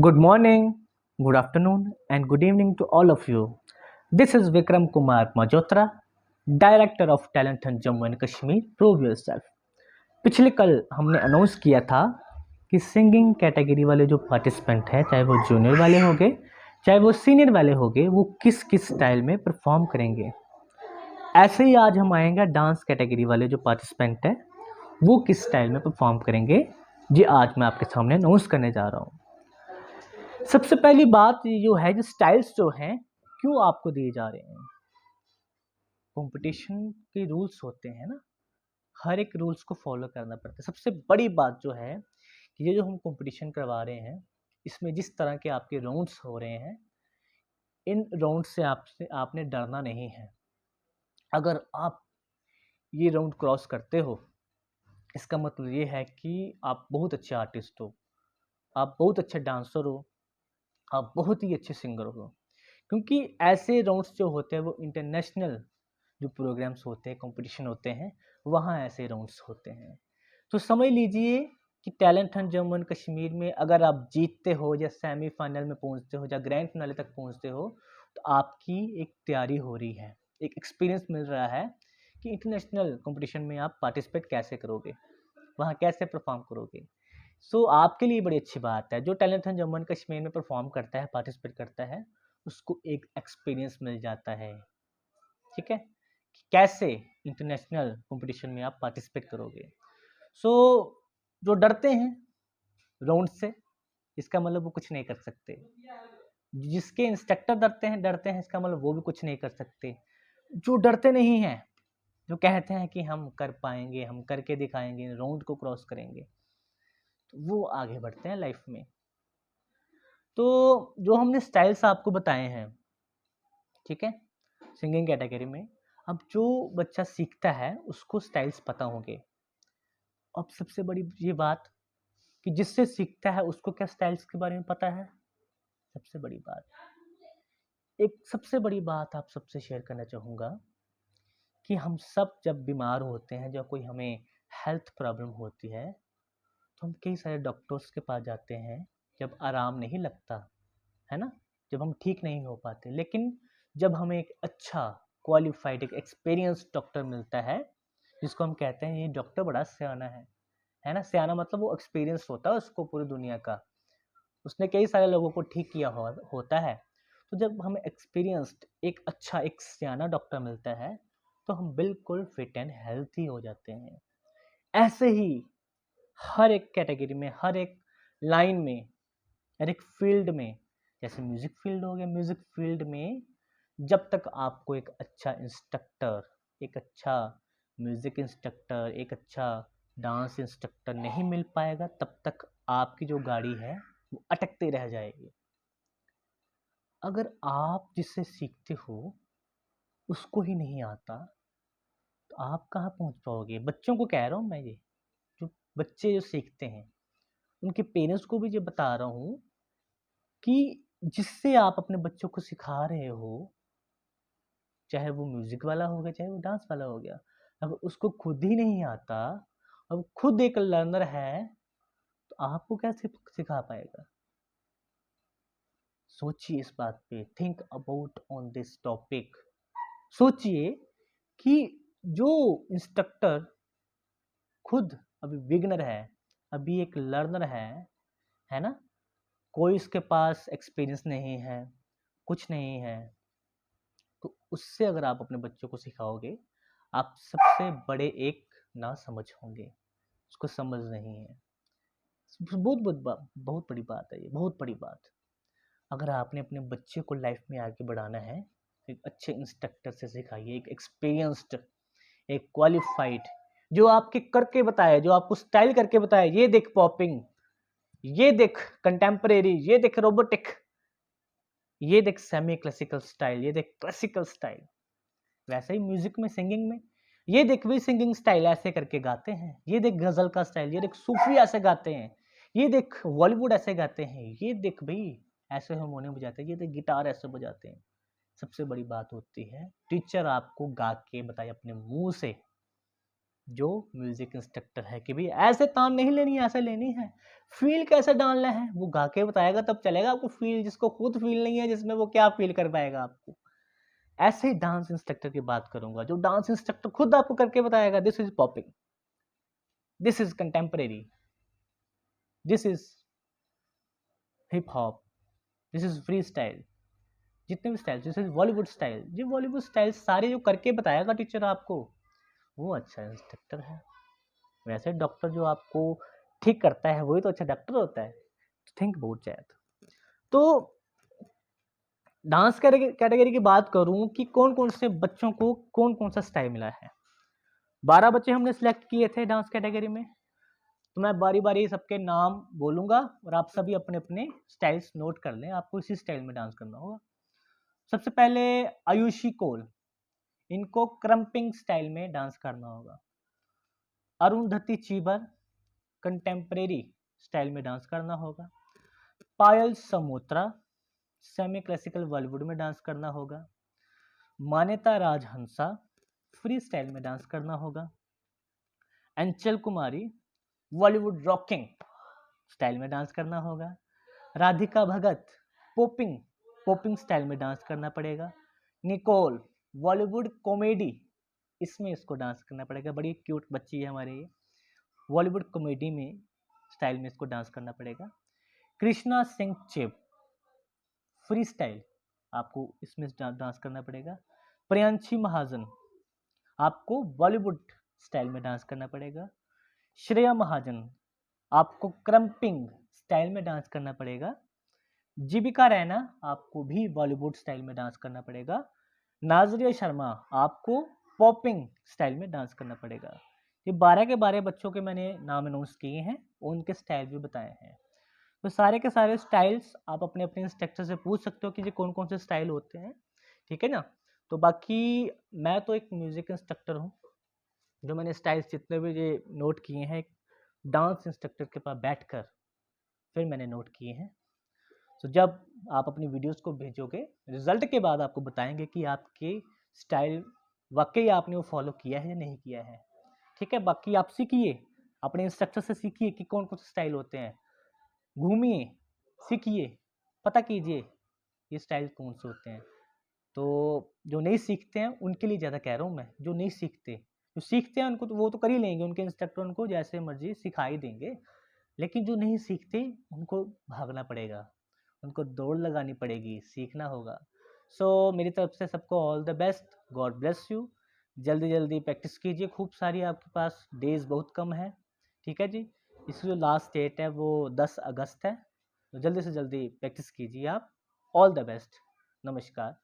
Good morning, good afternoon, and good evening to all of you. This is Vikram Kumar Majotra, Director of Talent Hunt Jammu and Kashmir. Prove yourself. पिछले कल हमने announce किया था कि singing category वाले जो participant हैं, चाहे वो जूनियर वाले होंगे, चाहे वो सीनियर वाले होंगे, वो किस किस स्टाइल में परफॉर्म करेंगे। ऐसे ही आज हम आएंगे डांस कैटेगरी वाले जो पार्टिसिपेंट हैं, वो किस स्टाइल में परफॉर्म करेंगे, जी आज मैं आपके सामने अनाउंस करने जा रहा हूँ। सबसे पहली बात ये जो है, जो स्टाइल्स जो हैं क्यों आपको दिए जा रहे हैं। कंपटीशन के रूल्स होते हैं ना, हर एक रूल्स को फॉलो करना पड़ता है। सबसे बड़ी बात जो है कि ये जो हम कंपटीशन करवा रहे हैं, इसमें जिस तरह के आपके राउंड्स हो रहे हैं, इन राउंड से आपने डरना नहीं है। अगर आप ये राउंड क्रॉस करते हो, इसका मतलब ये है कि आप बहुत अच्छे आर्टिस्ट हो, आप बहुत अच्छे डांसर हो, आप बहुत ही अच्छे सिंगर हो। क्योंकि ऐसे राउंड्स जो होते हैं वो इंटरनेशनल जो प्रोग्राम्स होते हैं, कंपटीशन होते हैं, वहाँ ऐसे राउंड्स होते हैं। तो समझ लीजिए कि talent Hunt Jammu and Kashmir में अगर आप जीतते हो या सेमीफाइनल में पहुँचते हो या ग्रैंड फिनाले तक पहुँचते हो, तो आपकी एक तैयारी हो रही है, एक एक्सपीरियंस मिल रहा है कि इंटरनेशनल कंपटीशन में आप पार्टिसिपेट कैसे करोगे, वहाँ कैसे परफॉर्म करोगे। सो आपके लिए बड़ी अच्छी बात है। जो talent Hunt Jammu and Kashmir में परफॉर्म करता है, पार्टिसिपेट करता है, उसको एक एक्सपीरियंस मिल जाता है। ठीक है, कि कैसे इंटरनेशनल कंपटीशन में आप पार्टिसिपेट करोगे। सो जो डरते हैं राउंड से, इसका मतलब वो कुछ नहीं कर सकते। जिसके इंस्ट्रक्टर डरते हैं, इसका मतलब वो भी कुछ नहीं कर सकते। जो डरते नहीं हैं, जो कहते हैं कि हम कर पाएंगे, हम करके दिखाएंगे, राउंड को क्रॉस करेंगे, तो वो आगे बढ़ते हैं लाइफ में। तो जो हमने स्टाइल्स आपको बताए हैं, ठीक है, सिंगिंग कैटेगरी में, अब जो बच्चा सीखता है उसको स्टाइल्स पता होंगे। अब सबसे बड़ी ये बात कि जिससे सीखता है उसको क्या स्टाइल्स के बारे में पता है। सबसे बड़ी बात, एक सबसे बड़ी बात आप सबसे शेयर करना चाहूँगा कि हम सब जब बीमार होते हैं, जब कोई हमें हेल्थ प्रॉब्लम होती है, तो हम कई सारे डॉक्टर्स के पास जाते हैं जब आराम नहीं लगता, है ना, जब हम ठीक नहीं हो पाते। लेकिन जब हमें एक अच्छा क्वालिफाइड, एक एक्सपीरियंस डॉक्टर मिलता है, जिसको हम कहते हैं ये डॉक्टर बड़ा सियाना है ना। सियाना मतलब वो एक्सपीरियंस होता है उसको पूरी दुनिया का, उसने कई सारे लोगों को ठीक किया होता है। तो जब हमें एक्सपीरियंस्ड एक अच्छा एक सियाना डॉक्टर मिलता है, तो हम बिल्कुल फिट एंड हेल्थी हो जाते हैं। ऐसे ही हर एक कैटेगरी में, हर एक लाइन में, हर एक फील्ड में, जैसे म्यूजिक फील्ड हो गया, म्यूजिक फील्ड में जब तक आपको एक अच्छा इंस्ट्रक्टर, एक अच्छा म्यूजिक इंस्ट्रक्टर, एक अच्छा डांस इंस्ट्रक्टर नहीं मिल पाएगा, तब तक आपकी जो गाड़ी है वो अटकते रह जाएगी। अगर आप जिससे सीखते हो उसको ही नहीं आता, तो आप कहाँ पहुँच पाओगे। बच्चों को कह रहा हूँ मैं, ये जो बच्चे जो सीखते हैं, उनके पेरेंट्स को भी ये बता रहा हूँ कि जिससे आप अपने बच्चों को सिखा रहे हो, चाहे वो म्यूजिक वाला हो गया, चाहे वो डांस वाला हो गया, अगर उसको खुद ही नहीं आता, अब खुद एक लर्नर है, तो आपको कैसे सिखा पाएगा। सोचिए इस बात पे, think about on this topic. सोचिए कि जो इंस्ट्रक्टर खुद अभी बिगनर है, अभी एक लर्नर है ना, कोई उसके पास एक्सपीरियंस नहीं है, कुछ नहीं है, तो उससे अगर आप अपने बच्चों को सिखाओगे, आप सबसे बड़े एक ना समझ होंगे, उसको समझ नहीं है। बहुत बड़ी बात है ये, बहुत बड़ी बात। अगर आपने अपने बच्चे को लाइफ में आगे बढ़ाना है, एक अच्छे इंस्ट्रक्टर से सिखाइए, एक एक्सपीरियंस्ड, एक क्वालिफाइड, जो आपके करके बताए, जो आपको स्टाइल करके बताए, ये देख पॉपिंग, ये देख कंटेम्परेरी, ये देख रोबोटिक, ये देख सेमी क्लासिकल स्टाइल, ये देख क्लासिकल स्टाइल। वैसे ही म्यूजिक में, सिंगिंग में, ये देख भी सिंगिंग स्टाइल ऐसे करके गाते हैं, ये देख गजल का स्टाइल, ये देख सूफी ऐसे गाते हैं, ये देख बॉलीवुड ऐसे गाते हैं, ये देख भाई ऐसे हारमोनियम बजाते हैं, ये देख गिटार ऐसे बजाते हैं। सबसे बड़ी बात होती है टीचर आपको गा के बताए अपने मुंह से, जो म्यूजिक इंस्ट्रक्टर है कि भाई ऐसे तान नहीं लेनी है, ऐसे लेनी है, फील कैसे डालना है वो गा के बताएगा तब चलेगा आपको फील, जिसको खुद फील नहीं है जिसमें वो क्या फील कर पाएगा आपको। ऐसे ही डांस इंस्ट्रक्टर की बात करूंगा, जो डांस इंस्ट्रक्टर खुद आपको करके बताएगा this is popping, this is contemporary, this is hip hop, this is free style, जितने भी style, this is Bollywood style, जो बॉलीवुड स्टाइल सारे जो करके बताएगा टीचर आपको, वो अच्छा इंस्ट्रक्टर है। वैसे डॉक्टर जो आपको ठीक करता है वही तो अच्छा डॉक्टर होता है। Think about that. तो डांस कैटेगरी की बात करूं कि कौन कौन से बच्चों को कौन कौन सा स्टाइल मिला है। 12 बच्चे हमने सिलेक्ट किए थे डांस कैटेगरी में, तो मैं बारी बारी सबके नाम बोलूंगा और आप सभी अपने अपने स्टाइल्स नोट कर लें, आपको इसी स्टाइल में डांस करना होगा। सबसे पहले आयुषी कोल, इनको क्रम्पिंग स्टाइल में डांस करना होगा। अरुंधति चीबर, कंटेम्परेरी स्टाइल में डांस करना होगा। पायल समोत्रा, सेमी क्लासिकल बॉलीवुड में डांस करना होगा। मान्यता राजहंसा, फ्री स्टाइल में डांस करना होगा। अंचल कुमारी, बॉलीवुड रॉकिंग स्टाइल में डांस करना होगा। राधिका भगत, पॉपिंग पॉपिंग स्टाइल में डांस करना पड़ेगा। निकोल, बॉलीवुड कॉमेडी, इसमें इसको डांस करना पड़ेगा, बड़ी क्यूट बच्ची है हमारे ये, बॉलीवुड कॉमेडी में स्टाइल में इसको डांस करना पड़ेगा। Krishna Singh chip, free style आपको इसमें डांस करना पड़ेगा। प्रियांशी महाजन, आपको बॉलीवुड स्टाइल में डांस करना पड़ेगा। श्रेया महाजन, आपको क्रम्पिंग स्टाइल में डांस करना पड़ेगा। जीविका रैना, आपको भी बॉलीवुड स्टाइल में डांस करना पड़ेगा। नाजरिया शर्मा, आपको पॉपिंग स्टाइल में डांस करना पड़ेगा। ये 12 के 12 बच्चों के मैंने नाम अनाउंस किए हैं, उनके स्टाइल भी बताए हैं। तो सारे के सारे स्टाइल्स आप अपने अपने इंस्ट्रक्टर से पूछ सकते हो कि ये कौन कौन से स्टाइल होते हैं, ठीक है ना। तो बाकी मैं तो एक म्यूजिक इंस्ट्रक्टर हूँ, जो मैंने स्टाइल्स जितने भी ये नोट किए हैं डांस इंस्ट्रक्टर के पास बैठकर फिर मैंने नोट किए हैं। तो जब आप अपनी वीडियोस को भेजोगे, रिजल्ट के बाद आपको बताएंगे कि आपके स्टाइल वाकई आपने वो फॉलो किया है या नहीं किया है, ठीक है। बाकी आप सीखिए, अपने इंस्ट्रक्टर से सीखिए कि कौन कौन से स्टाइल होते हैं, घूमिए, सीखिए, पता कीजिए ये स्टाइल कौन से होते हैं। तो जो नहीं सीखते हैं उनके लिए ज़्यादा कह रहा हूँ मैं, जो नहीं सीखते, जो सीखते हैं उनको तो वो तो कर ही लेंगे, उनके इंस्ट्रक्टर उनको जैसे मर्जी सिखा ही देंगे, लेकिन जो नहीं सीखते उनको भागना पड़ेगा, उनको दौड़ लगानी पड़ेगी, सीखना होगा। सो मेरी तरफ से सबको all the best, God bless you. जल्दी जल्दी प्रैक्टिस कीजिए, खूब सारी, आपके पास डेज बहुत कम है, ठीक है जी। इसकी जो लास्ट डेट है वो 10 अगस्त है, तो जल्दी से जल्दी प्रैक्टिस कीजिए आप। ऑल द बेस्ट, नमस्कार।